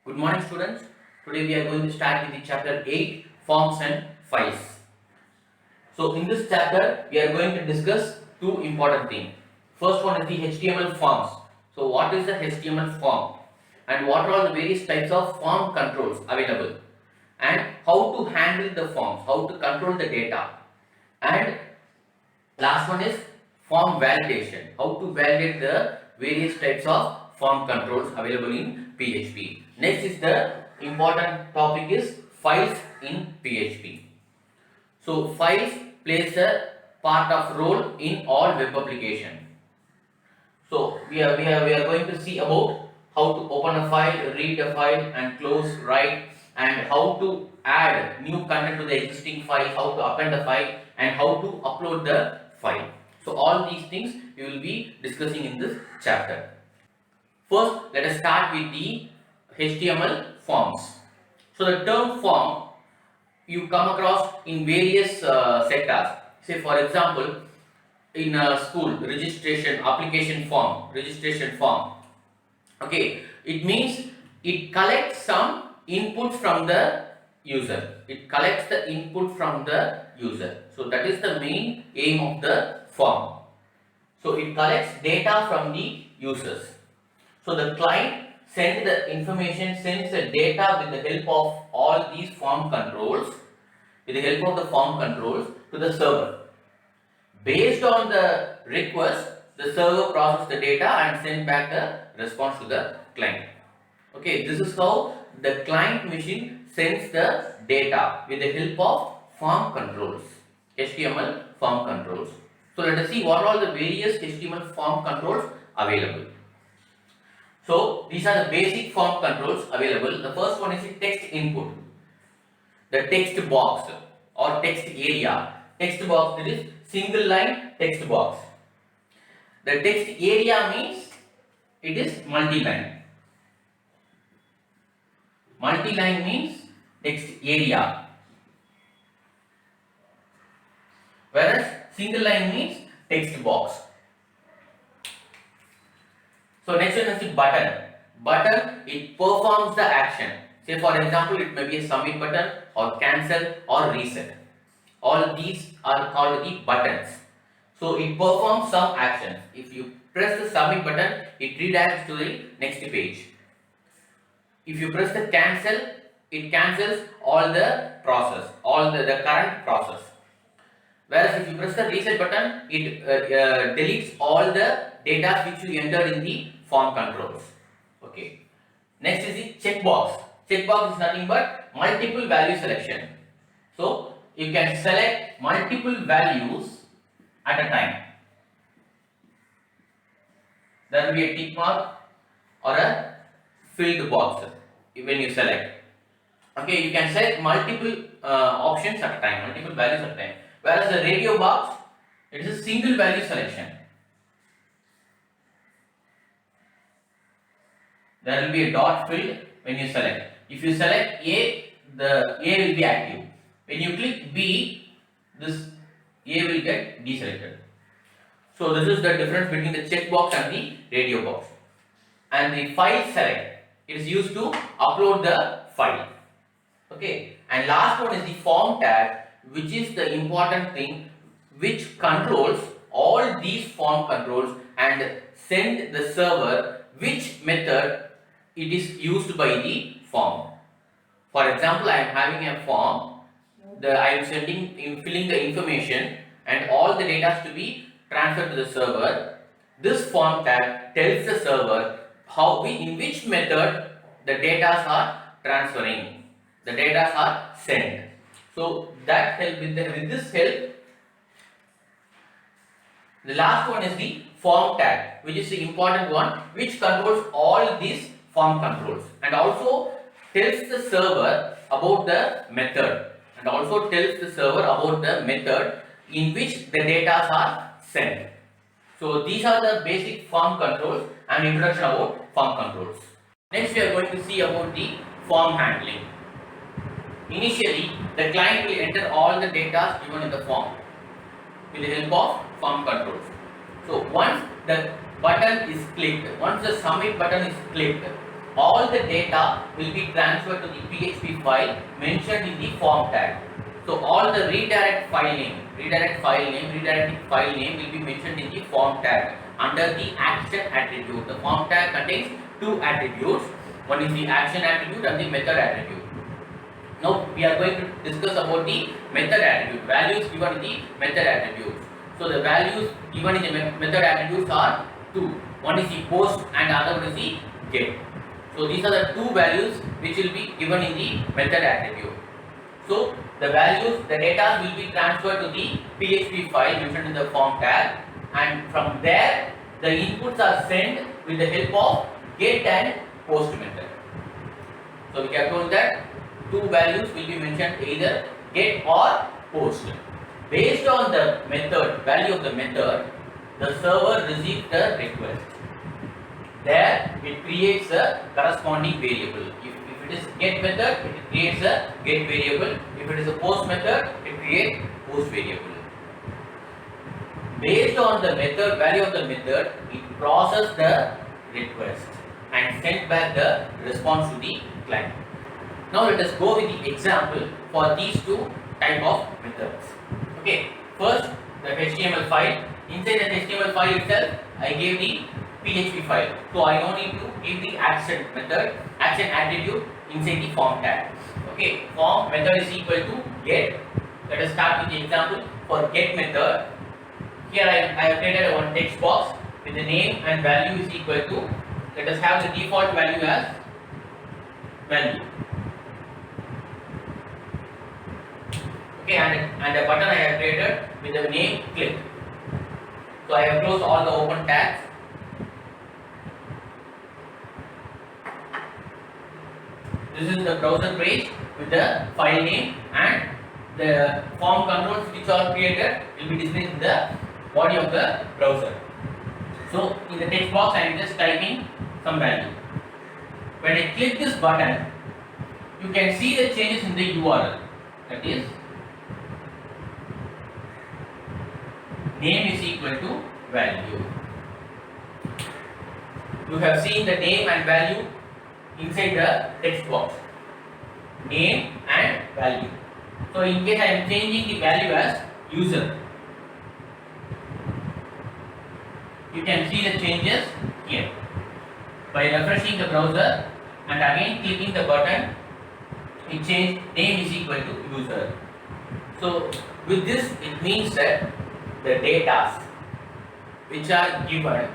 Good morning students. Today we are going to start with the chapter 8 forms and files. So in this chapter we are going to discuss two important things. First one is the HTML forms. So what is the HTML form and what are all the various types of form controls available and how to handle the forms, how to control the data, and last one is form validation, how to validate the various types of form controls available in PHP. Next is the important topic is files in PHP. So files plays a part of role in all web application. So we are going to see about how to open a file, read a file and close, write, and how to add new content to the existing file, how to append the file and how to upload the file. So all these things we will be discussing in this chapter. First, let us start with the HTML forms. So the term form you come across in various sectors. Say for example, in a school registration application form, registration form. Okay, it means it collects some input from the user. It collects the input from the user. So that is the main aim of the form. So it collects data from the users. So the client sends the data with the help of all these form controls, with the help of the form controls to the server. Based on the request, the server processes the data and send back the response to the client. Okay, this is how the client machine sends the data with the help of form controls, HTML form controls. So let us see what are all the various HTML form controls available. So these are the basic form controls available. The first one is the text input, the text box or text area. Text box, that is single line text box. The text area means it is multi-line. Multi-line means text area, whereas single line means text box. So next one is the button. Button, it performs the action. Say for example, it may be a submit button or cancel or reset. All these are called the buttons. So it performs some actions. If you press the submit button, it redirects to the next page. If you press the cancel, it cancels all the process, all the current process. Whereas if you press the reset button, it deletes all the data which you entered in the form controls. Okay. Next is the checkbox. Checkbox is nothing but multiple value selection. So you can select multiple values at a time. There will be a tick mark or a filled box when you select. Okay, you can select multiple options at a time, multiple values at a time. Whereas the radio box, it is a single value selection. There will be a dot filled when you select. If you select A, the A will be active. When you click B, this A will get deselected. So this is the difference between the checkbox and the radio box. And the file select, it is used to upload the file. Okay. And last one is the form tag, which is the important thing which controls all these form controls and send the server which method it is used by the form. For example, I am having a form, I am filling the information and all the data to be transferred to the server. This form tag tells the server in which method the data are transferring, the data are sent. So that help with this help. The last one is the form tag, which is the important one, which controls all these form controls and also tells the server about the method in which the data are sent. So these are the basic form controls and introduction about form controls. Next we are going to see about the form handling. Initially, the client will enter all the data given in the form with the help of form controls. So once the button is clicked, once the submit button is clicked, all the data will be transferred to the PHP file mentioned in the form tag. So all the redirected file name will be mentioned in the form tag under the action attribute. The form tag contains two attributes. One is the action attribute and the method attribute. Now we are going to discuss about the method attribute, values given in the method attributes. So the values given in the method attributes are two. One is the post and the other one is the get. So these are the two values which will be given in the method attribute. So the values, the data will be transferred to the PHP file mentioned in the form tag, and from there the inputs are sent with the help of get and post method. So we have told that two values will be mentioned, either get or post. Based on the method, value of the method, the server receives the request. There it creates a corresponding variable. If it is get method, it creates a get variable. If it is a post method, it creates post variable. Based on the method, value of the method, it processes the request and send back the response to the client. Now let us go with the example for these two type of methods. Okay, first the HTML file. Inside the HTML file itself, I gave the PHP file. So I don't need to give the action method, action attribute inside the form tag. Okay, form method is equal to get. Let us start with the example for get method. Here I have created one text box with the name and value is equal to. Let us have the default value as value. Okay, and the button I have created with the name click. So I have closed all the open tags. This is the browser page with the file name, and the form controls which are created will be displayed in the body of the browser. So in the text box I am just typing some value. When I click this button, you can see the changes in the URL. That is, name is equal to value. You have seen the name and value inside the text box. Name and value. So in case I am changing the value as user, you can see the changes here. By refreshing the browser and again clicking the button, it changed name is equal to user. So with this it means that the data which are given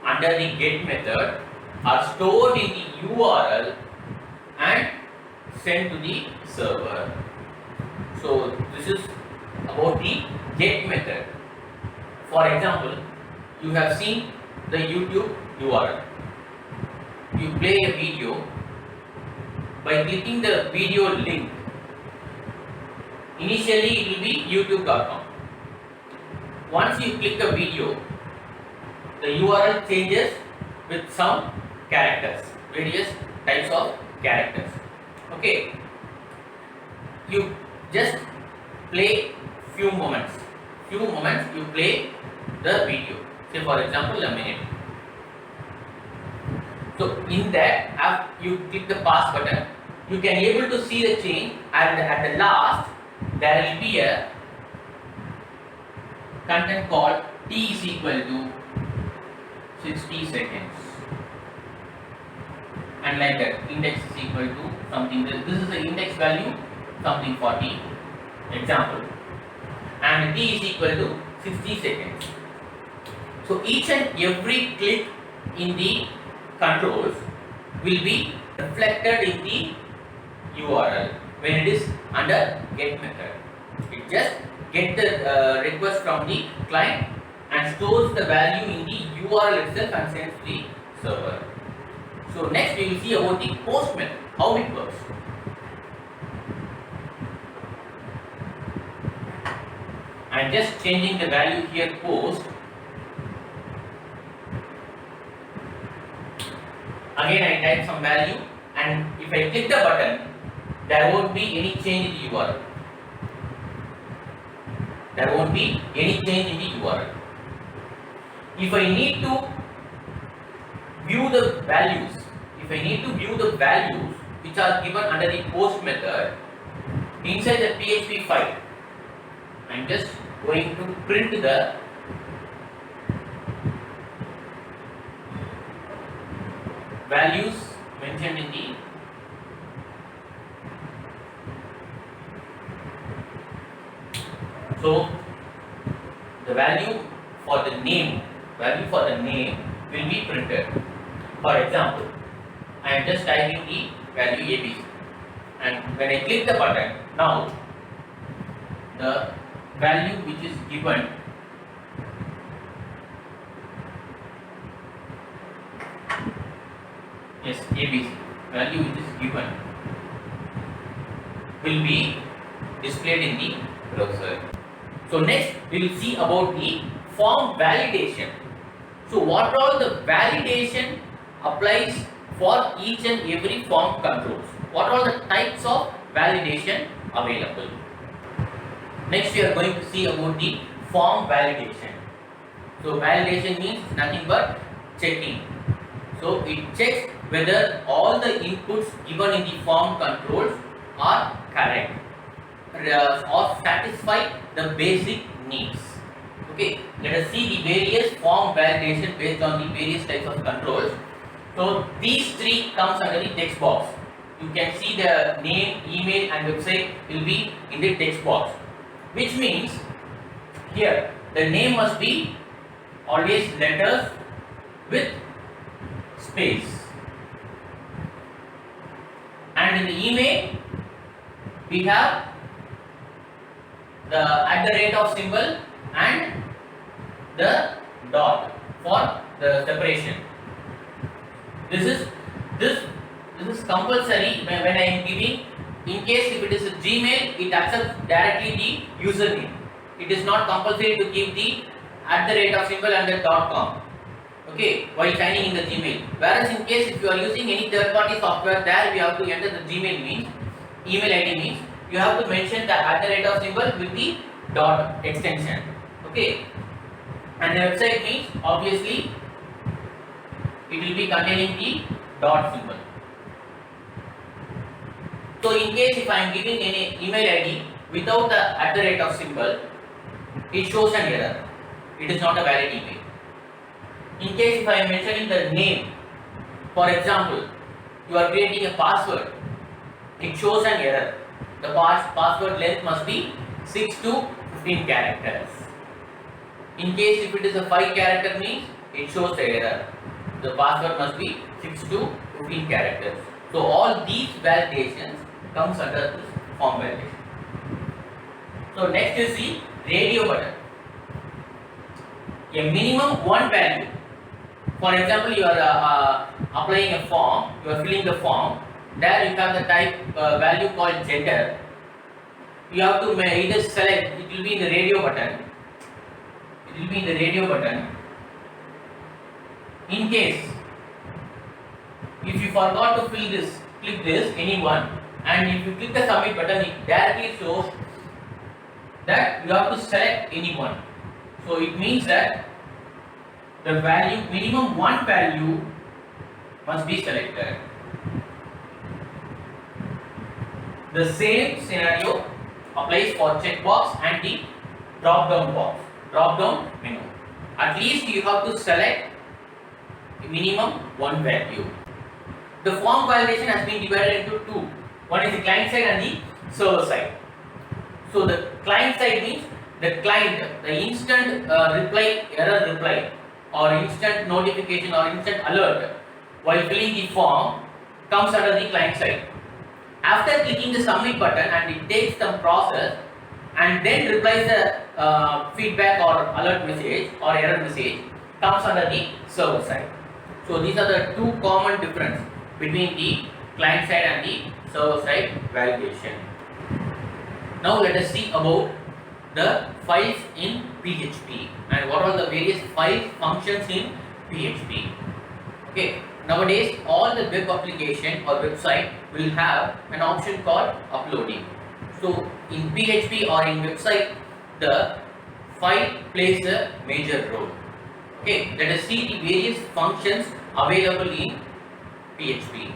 under the get method are stored in the URL and sent to the server. So this is about the get method. For example, you have seen the YouTube URL. You play a video. By clicking the video link, initially it will be youtube.com. Once you click a video, the URL changes with some characters, various types of characters. Okay, you just play few moments you play the video, say for example a minute. So in that, after you click the pause button, you can able to see the change, and at the last there will be a content called t is equal to 60 seconds, and like that index is equal to something. This is the index value something 40 example, and t is equal to 60 seconds. So each and every click in the controls will be reflected in the URL when it is under get method. It just get the request from the client and stores the value in the URL itself and sends to the server. So next we will see about the post method, how it works. I am just changing the value here post. Again I type some value, and if I click the button, there won't be any change in the URL. There won't be any change in the URL. If I need to view the values, if I need to view the values which are given under the post method inside the PHP file, I am just going to print the values mentioned in the so the value for the name will be printed. For example, I am just typing the value ABC, and when I click the button, now the value which is given ABC value which is given will be displayed in the browser. So next we will see about the form validation. So what all the validation applies for each and every form controls? What are all the types of validation available? Next we are going to see about the form validation. So validation means nothing but checking. So it checks whether all the inputs given in the form controls are correct or satisfy the basic needs. Okay, let us see the various form validation based on the various types of controls. So these three comes under the text box. You can see the name, email and website will be in the text box, which means here the name must be always letters with space, and in the email we have the @ symbol and the dot for the separation. This is compulsory when I am giving. In case if it is a Gmail, it accepts directly the username. It is not compulsory to give the @ symbol and the .com. Okay, while signing in the Gmail. Whereas in case if you are using any third-party software, there we have to enter the Gmail means email ID means you have to mention the @ symbol with the dot extension. Okay, and the website means obviously it will be containing the dot symbol. So in case if I am giving any email ID without the @ symbol, it shows an error. It is not a valid email. In case if I am mentioning the name, for example, you are creating a password, it shows an error. The password length must be 6 to 15 characters. In case if it is a 5 character means it shows the error. The password must be 6 to 15 characters. So all these validations comes under this form validation. So next is the radio button. A minimum one value. For example, you are applying a form, you are filling the form. There you have the type value called gender. You have to either select. It will be in the radio button. It will be in the radio button. In case if you forgot to fill this, click this anyone, and if you click the submit button, it directly shows that you have to select anyone. So it means that the value, minimum one value must be selected. The same scenario applies for checkbox and the drop down box, drop down menu. At least you have to select minimum one value. The form validation has been divided into two. One is the client side and the server side. So the client side means the client, the instant reply, error reply, or instant notification or instant alert while filling the form comes under the client side. After clicking the submit button and it takes some process and then replies the feedback or alert message or error message comes under the server side. So these are the two common difference between the client side and the server side validation. Now let us see about the files in PHP and what are the various file functions in PHP. Okay, nowadays all the web application or website will have an option called uploading. So in PHP or in website, the file plays a major role. Okay, let us see the various functions available in PHP.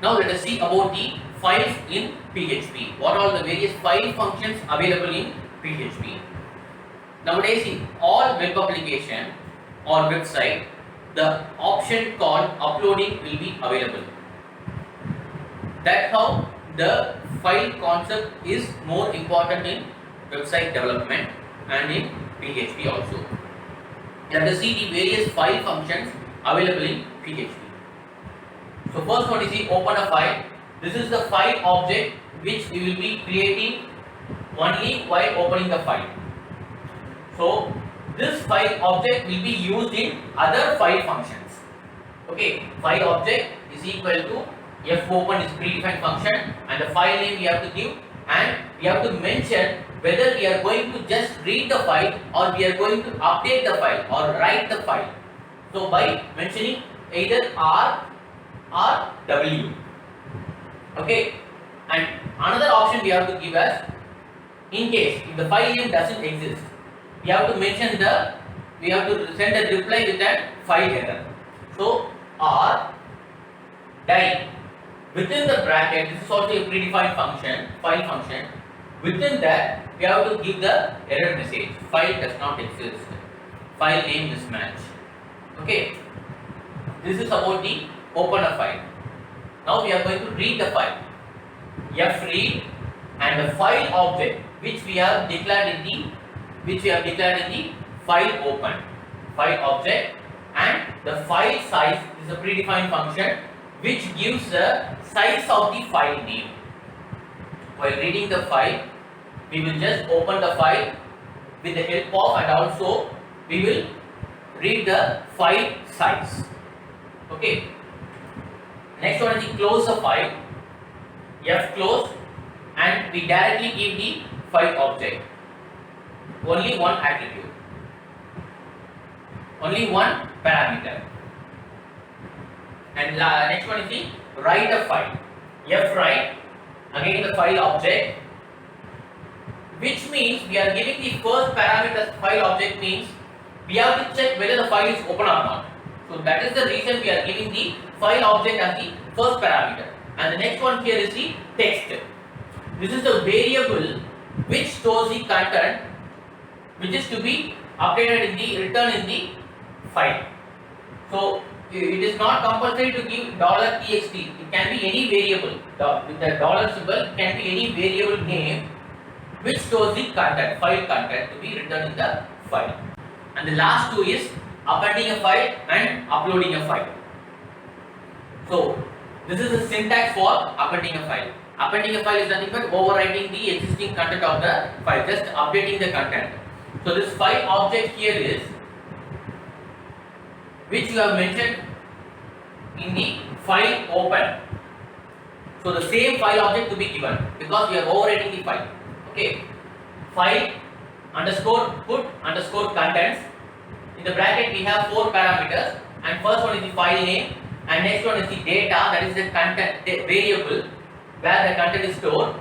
Now let us see about the files in PHP. What are the various file functions available in PHP? Nowadays in all web application or website, the option called uploading will be available. That's how the file concept is more important in website development and in PHP also. Let us see the various file functions available in PHP. So first one is the open a file. This is the file object which we will be creating only while opening the file. So this file object will be used in other file functions. Okay, file object is equal to fopen is predefined function and the file name we have to give, and we have to mention whether we are going to just read the file or we are going to update the file or write the file. So by mentioning either R or W. Okay, and another option we have to give as, in case if the file name doesn't exist, we have to mention we have to send a reply with that file error. So R die. Within the bracket, this is also a predefined function, file function. Within that, we have to give the error message. File does not exist. File name mismatch. Okay. This is about the open a file. Now we are going to read the file. Read and the file object which we have declared in the file open. File object and the file size is a predefined function which gives the size of the file name. While reading the file, we will just open the file with the help of, and also we will read the file size. Okay. Next one is the close the file. Close, and we directly give the file object. Only one attribute. Only one parameter. And next one is the write a file. Write, again the file object, which means we are giving the first parameter. File object means we have to check whether the file is open or not. So that is the reason we are giving the file object as the first parameter. And the next one here is the text. This is the variable which stores the content which is to be updated in the return in the file. So it is not compulsory to give $txt. It can be any variable. With the dollar symbol, it can be any variable name which stores the content, file content to be written in the file. And the last two is appending a file and uploading a file. So this is the syntax for appending a file. Appending a file is nothing but overwriting the existing content of the file, just updating the content. So this file object here is which you have mentioned in the file open. So the same file object to be given because we are overwriting the file. Okay, file underscore put underscore contents. In the bracket we have 4 parameters, and first one is the file name, and next one is the data, that is the content variable where the content is stored,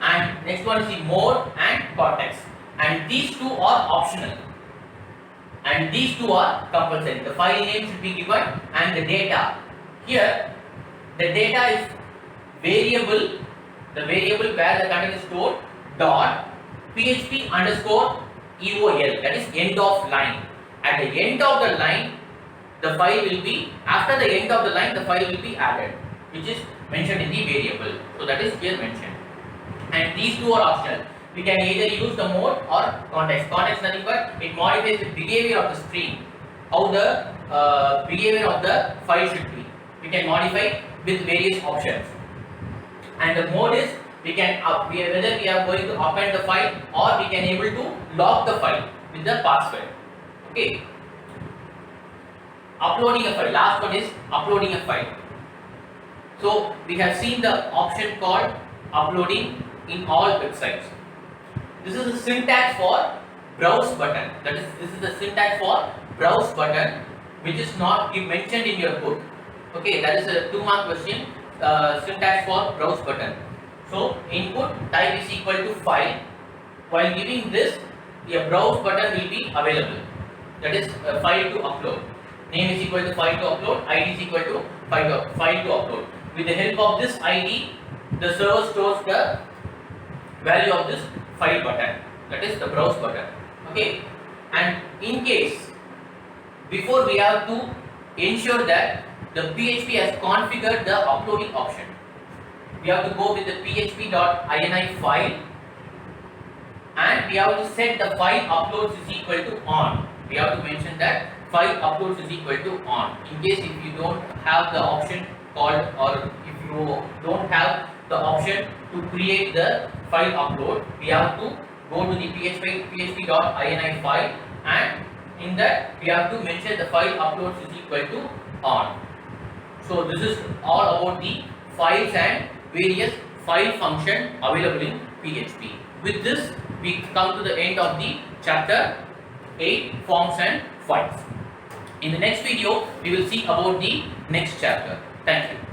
and next one is the mode and context, and these two are optional and these two are compulsory. The file name should be given and the data. Here the data is variable, the variable where the content is stored, dot php underscore eol, that is end of line. At the end of the line, the file will be, after the end of the line, the file will be added, which is mentioned in the variable. So that is here mentioned. And these two are optional. We can either use the mode or context. Context nothing but it modifies the behavior of the string, how the behavior of the file should be. We can modify with various options. And the mode is we can whether we are going to append the file or we can able to lock the file with the password. Okay. Uploading a file. Last one is uploading a file. So we have seen the option called uploading in all websites. This is the syntax for browse button. That is, this is the syntax for browse button, which is not mentioned in your book. Okay, that is a 2-mark question. Syntax for browse button. So input type is equal to file. While giving this, a browse button will be available. that is file to upload. Name is equal to file to upload, ID is equal to file to upload. With the help of this ID, the server stores the value of this file button, that is the browse button. Okay, and in case before we have to ensure that the PHP has configured the uploading option. We have to go with the php.ini file and we have to set the file uploads is equal to on. We have to mention that file uploads is equal to on. In case if you don't have the option called, or if you don't have the option to create the file upload, we have to go to the php.ini file, and in that we have to mention the file uploads is equal to on. So this is all about the files and various file function available in PHP. With this, we come to the end of the chapter 8, forms and files. In the next video, we will see about the next chapter. Thank you.